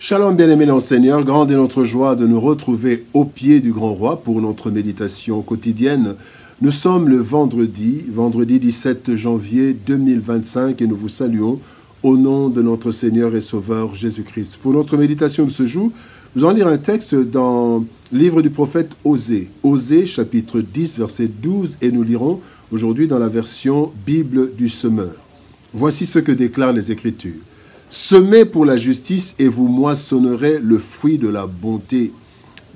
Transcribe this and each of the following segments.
Shalom bien-aimés dans le Seigneur, grande est notre joie de nous retrouver au pied du grand roi pour notre méditation quotidienne. Nous sommes le vendredi 17 janvier 2025 et nous vous saluons au nom de notre Seigneur et Sauveur Jésus-Christ. Pour notre méditation de ce jour, nous allons lire un texte dans le livre du prophète Osée. Osée chapitre 10 verset 12 et nous lirons aujourd'hui dans la version Bible du Semeur. Voici ce que déclarent les Écritures. Semez pour la justice et vous moissonnerez le fruit de la bonté.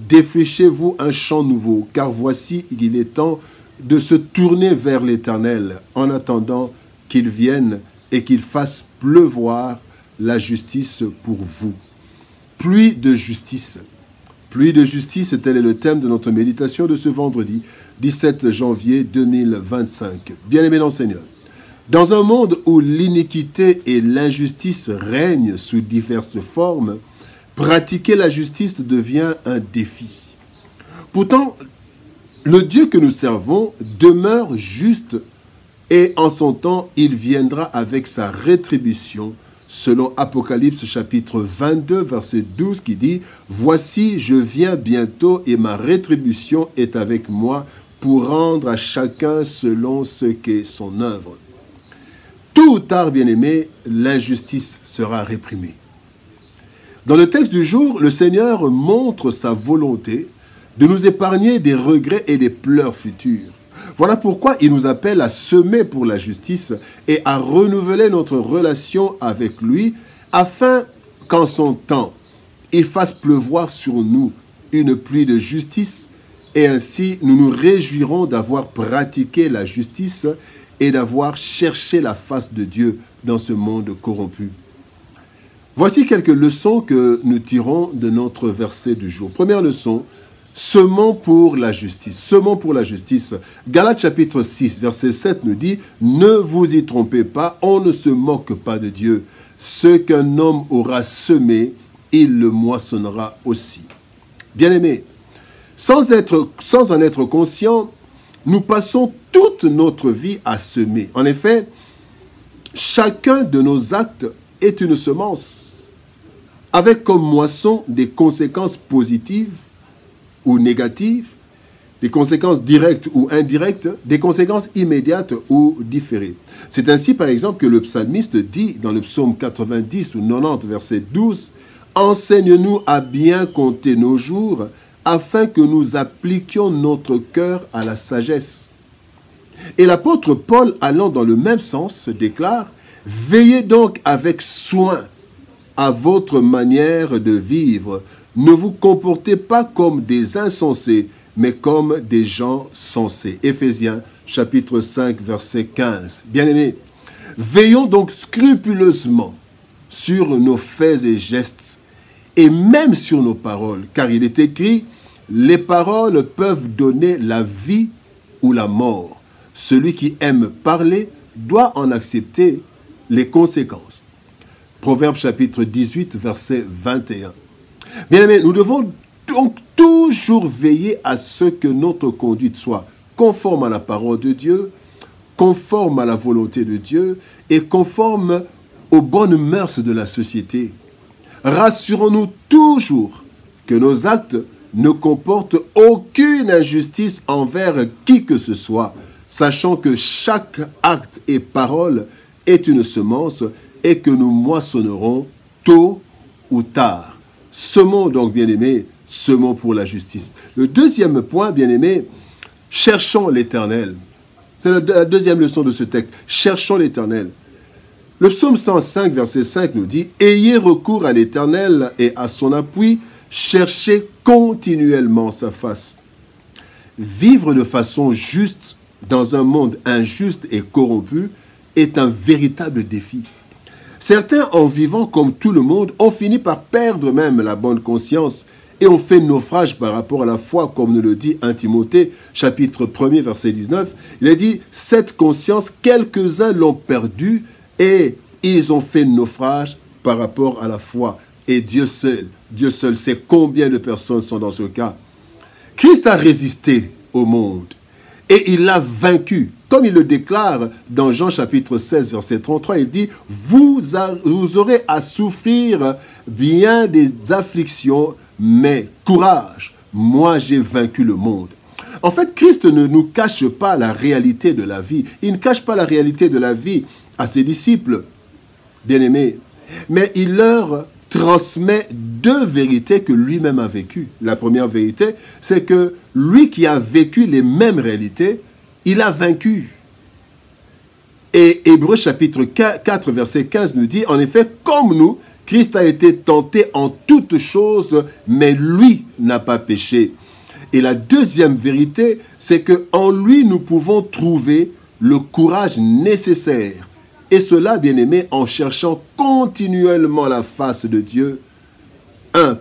Défrichez-vous un champ nouveau, car voici il est temps de se tourner vers l'Éternel en attendant qu'il vienne et qu'il fasse pleuvoir la justice pour vous. Pluie de justice. Pluie de justice, tel est le thème de notre méditation de ce vendredi 17 janvier 2025. Bien-aimés dans le Seigneur. Dans un monde où l'iniquité et l'injustice règnent sous diverses formes, pratiquer la justice devient un défi. Pourtant, le Dieu que nous servons demeure juste et en son temps, il viendra avec sa rétribution, selon Apocalypse chapitre 22, verset 12, qui dit « Voici, je viens bientôt et ma rétribution est avec moi pour rendre à chacun selon ce qu'est son œuvre. » Tôt ou tard, bien-aimés, l'injustice sera réprimée. Dans le texte du jour, le Seigneur montre sa volonté de nous épargner des regrets et des pleurs futurs. Voilà pourquoi il nous appelle à semer pour la justice et à renouveler notre relation avec lui, afin qu'en son temps, il fasse pleuvoir sur nous une pluie de justice, et ainsi nous nous réjouirons d'avoir pratiqué la justice et d'avoir cherché la face de Dieu dans ce monde corrompu. Voici quelques leçons que nous tirons de notre verset du jour. Première leçon, semons pour la justice. Semons pour la justice. Galates chapitre 6, verset 7 nous dit « Ne vous y trompez pas, on ne se moque pas de Dieu. Ce qu'un homme aura semé, il le moissonnera aussi. » Bien-aimés, sans en être conscient, nous passons toute notre vie à semer. En effet, chacun de nos actes est une semence, avec comme moisson des conséquences positives ou négatives, des conséquences directes ou indirectes, des conséquences immédiates ou différées. C'est ainsi, par exemple, que le psalmiste dit dans le psaume 90 ou 90, verset 12, « Enseigne-nous à bien compter nos jours, afin que nous appliquions notre cœur à la sagesse. » Et l'apôtre Paul, allant dans le même sens, déclare « Veillez donc avec soin à votre manière de vivre. Ne vous comportez pas comme des insensés, mais comme des gens sensés. » Éphésiens chapitre 5, verset 15. Bien-aimés, veillons donc scrupuleusement sur nos faits et gestes, et même sur nos paroles, car il est écrit « Les paroles peuvent donner la vie ou la mort. Celui qui aime parler doit en accepter les conséquences. » Proverbe chapitre 18, verset 21. Bien-aimés, nous devons donc toujours veiller à ce que notre conduite soit conforme à la parole de Dieu, conforme à la volonté de Dieu et conforme aux bonnes mœurs de la société. Rassurons-nous toujours que nos actes ne comportent aucune injustice envers qui que ce soit, sachant que chaque acte et parole est une semence et que nous moissonnerons tôt ou tard. Semons donc, bien-aimés, semons pour la justice. Le deuxième point, bien-aimés, cherchons l'Éternel. C'est la deuxième leçon de ce texte. Cherchons l'Éternel. Le psaume 105, verset 5 nous dit « Ayez recours à l'Éternel et à son appui, cherchez continuellement sa face. » Vivre de façon juste dans un monde injuste et corrompu est un véritable défi. Certains, en vivant comme tout le monde, ont fini par perdre même la bonne conscience et ont fait naufrage par rapport à la foi, comme nous le dit 1 Timothée, chapitre 1er, verset 19. Il a dit « Cette conscience, quelques-uns l'ont perdue et ils ont fait naufrage par rapport à la foi. » Et Dieu seul sait combien de personnes sont dans ce cas. Christ a résisté au monde et il l'a vaincu Comme il le déclare dans Jean chapitre 16, verset 33, il dit « Vous aurez à souffrir bien des afflictions, mais courage, moi j'ai vaincu le monde. » En fait, Christ ne nous cache pas la réalité de la vie. Il ne cache pas la réalité de la vie à ses disciples, bien-aimés. Mais il leur transmet deux vérités que lui-même a vécues. La première vérité, c'est que lui qui a vécu les mêmes réalités, il a vaincu. Et Hébreux chapitre 4, verset 15 nous dit, en effet, comme nous, Christ a été tenté en toutes choses, mais lui n'a pas péché. Et la deuxième vérité, c'est qu'en lui, nous pouvons trouver le courage nécessaire. Et cela, bien-aimé, en cherchant continuellement la face de Dieu.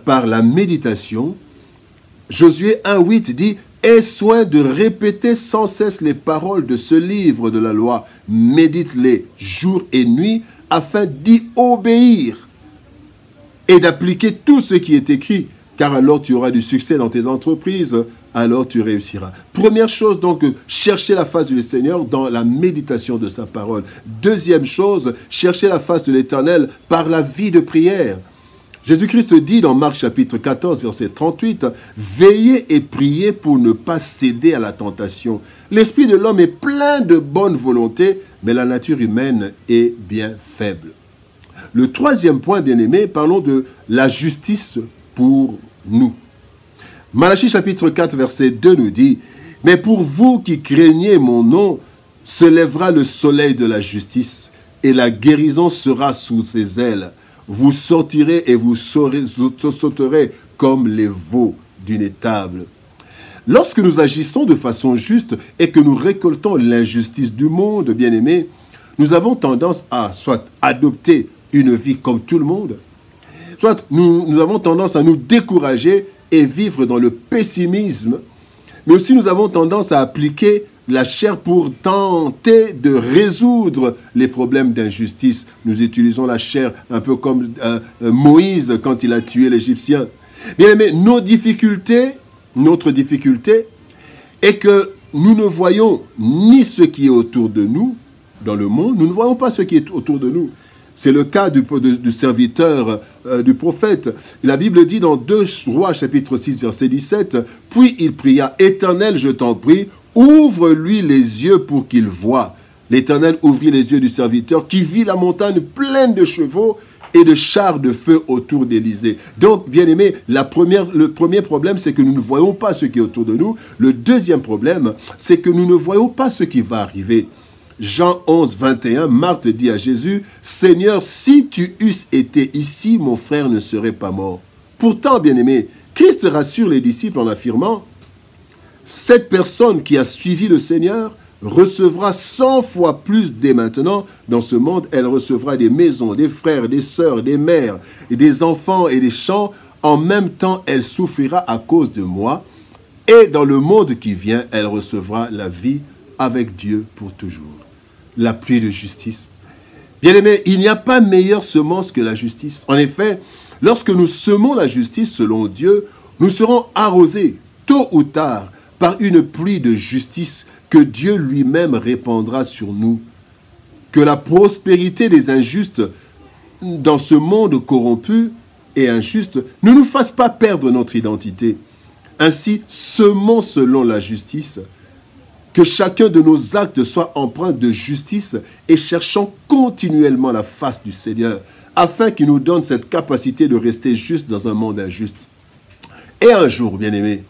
Par la méditation. Josué 1,8 dit « Aie soin de répéter sans cesse les paroles de ce livre de la loi. Médite-les jour et nuit afin d'y obéir et d'appliquer tout ce qui est écrit. Car alors tu auras du succès dans tes entreprises, alors tu réussiras. » Première chose, donc, chercher la face du Seigneur dans la méditation de sa parole. Deuxième chose, chercher la face de l'Éternel par la vie de prière. Jésus-Christ dit dans Marc chapitre 14, verset 38, « Veillez et priez pour ne pas céder à la tentation. L'esprit de l'homme est plein de bonne volonté, mais la nature humaine est bien faible. » Le troisième point, bien-aimé, parlons de la justice pour nous. Malachie chapitre 4, verset 2 nous dit, « Mais pour vous qui craignez mon nom, se lèvera le soleil de la justice, et la guérison sera sous ses ailes. Vous sortirez et vous sauterez comme les veaux d'une étable. » Lorsque nous agissons de façon juste et que nous récoltons l'injustice du monde, bien-aimés, nous avons tendance à soit adopter une vie comme tout le monde, soit nous avons tendance à nous décourager et vivre dans le pessimisme, mais aussi nous avons tendance à appliquer la chair pour tenter de résoudre les problèmes d'injustice. Nous utilisons la chair un peu comme Moïse quand il a tué l'Égyptien. Bien aimé, notre difficulté est que nous ne voyons ni ce qui est autour de nous, dans le monde, nous ne voyons pas ce qui est autour de nous. C'est le cas du serviteur du prophète. La Bible dit dans 2 Rois, chapitre 6, verset 17, « Puis il pria, « Éternel, je t'en prie, ouvre-lui les yeux pour qu'il voie. » L'Éternel ouvrit les yeux du serviteur qui vit la montagne pleine de chevaux et de chars de feu autour d'Élysée. Donc, bien aimé, le premier problème, c'est que nous ne voyons pas ce qui est autour de nous. Le deuxième problème, c'est que nous ne voyons pas ce qui va arriver. Jean 11, 21, Marthe dit à Jésus, « Seigneur, si tu eusses été ici, mon frère ne serait pas mort. » Pourtant, bien-aimé, Christ rassure les disciples en affirmant, « Cette personne qui a suivi le Seigneur recevra 100 fois plus dès maintenant. Dans ce monde, elle recevra des maisons, des frères, des sœurs, des mères, et des enfants et des champs. En même temps, elle souffrira à cause de moi. Et dans le monde qui vient, elle recevra la vie avec Dieu pour toujours. » La pluie de justice. Bien-aimés, il n'y a pas meilleure semence que la justice. En effet, lorsque nous semons la justice selon Dieu, nous serons arrosés, tôt ou tard, par une pluie de justice que Dieu lui-même répandra sur nous. Que la prospérité des injustes dans ce monde corrompu et injuste ne nous fasse pas perdre notre identité. Ainsi, semons selon la justice. Que chacun de nos actes soit empreint de justice et cherchons continuellement la face du Seigneur, afin qu'il nous donne cette capacité de rester juste dans un monde injuste. Et un jour, bien-aimés,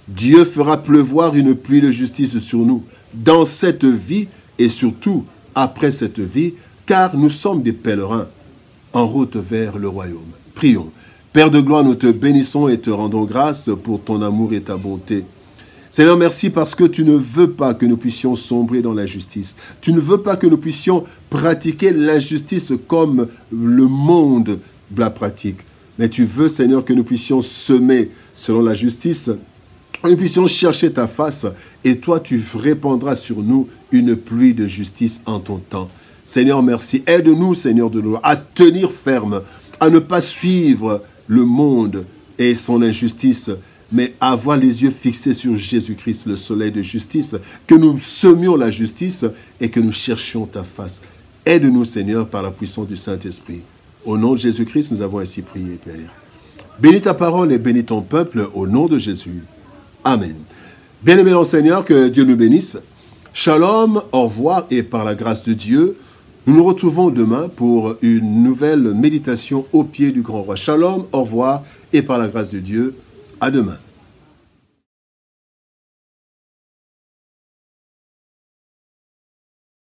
Dieu fera pleuvoir une pluie de justice sur nous, dans cette vie et surtout après cette vie, car nous sommes des pèlerins en route vers le royaume. Prions. Père de gloire, nous te bénissons et te rendons grâce pour ton amour et ta bonté. Seigneur, merci parce que tu ne veux pas que nous puissions sombrer dans l'injustice. Tu ne veux pas que nous puissions pratiquer l'injustice comme le monde la pratique. Mais tu veux, Seigneur, que nous puissions semer selon la justice, que nous puissions chercher ta face, et toi, tu répandras sur nous une pluie de justice en ton temps. Seigneur, merci. Aide-nous, Seigneur de nous, à tenir ferme, à ne pas suivre le monde et son injustice, mais avoir les yeux fixés sur Jésus-Christ, le soleil de justice, que nous semions la justice et que nous cherchions ta face. Aide-nous, Seigneur, par la puissance du Saint-Esprit. Au nom de Jésus-Christ, nous avons ainsi prié, Père. Bénis ta parole et bénis ton peuple au nom de Jésus. Amen. Bien-aimés dans le Seigneur, que Dieu nous bénisse. Shalom, au revoir et par la grâce de Dieu, nous nous retrouvons demain pour une nouvelle méditation au pied du grand roi. Shalom, au revoir et par la grâce de Dieu, à demain.